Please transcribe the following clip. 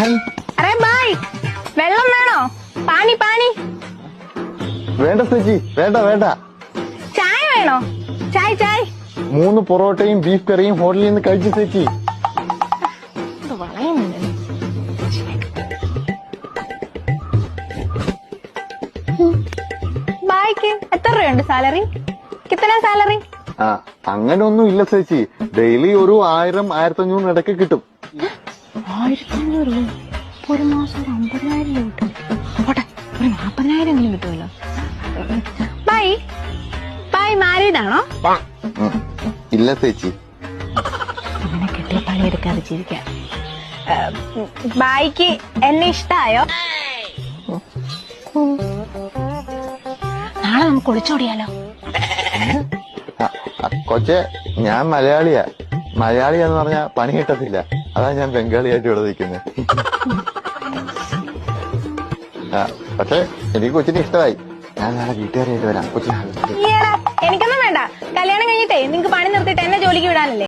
Array bye, വെള്ളം വേണോ? പാനി പാനി. വേണ്ട ചേച്ചി, വേണ്ട വേണ്ട. ചായ വേണോ? ചായ് ചായ്. 3 പൊറോട്ടയും ബീഫ് കറിയും ഹോട്ടലിൽ നിന്ന് കഴിച്ചു ചേച്ചി. ബായ്ക്ക് എത്ര രൂപയുണ്ട് സാലറി? കിത്തന സാലറി? അങ്ങനൊന്നും ഇല്ല ചേച്ചി. ഡെയിലി ഒരു 1000-1500 ഇടയ്ക്ക് കിട്ടും. 1500? ഒരു മാസം 50,000 രൂപ കിട്ടും. പോട്ടെ, ഒരു 40,000 എങ്കിലും കിട്ടുമല്ലോ. ബായ് ബായ് മാരീഡ് ആണോ? ഇല്ല ചേച്ചി. അങ്ങനെ കിട്ടിയ പണിയെടുക്കാതെ ജീവിക്കാം. ബായ്ക്ക് എന്നെ ഇഷ്ടായോ? നാളെ നമുക്ക് ഒളിച്ചോടിയാലോ? കൊച്ചെ, ഞാൻ മലയാളിയാ. മലയാളിയാന്ന് പറഞ്ഞാ പണി കിട്ടത്തില്ല. അതാ ഞാൻ ബംഗാളിയായിട്ട് ഇവിടെ നിൽക്കുന്നത്. പക്ഷെ എനിക്ക് കൊച്ചിനെ ഇഷ്ടമായി. ഞാൻ നാളെ വീട്ടുകാരായിട്ട് വരാം. കൊച്ചിനെ എനിക്കൊന്നും വേണ്ട. കല്യാണം കഴിഞ്ഞിട്ടേ നിങ്ങക്ക് പണി നിർത്തിയിട്ട് എന്നെ ജോലിക്ക് വിടാനല്ലേ?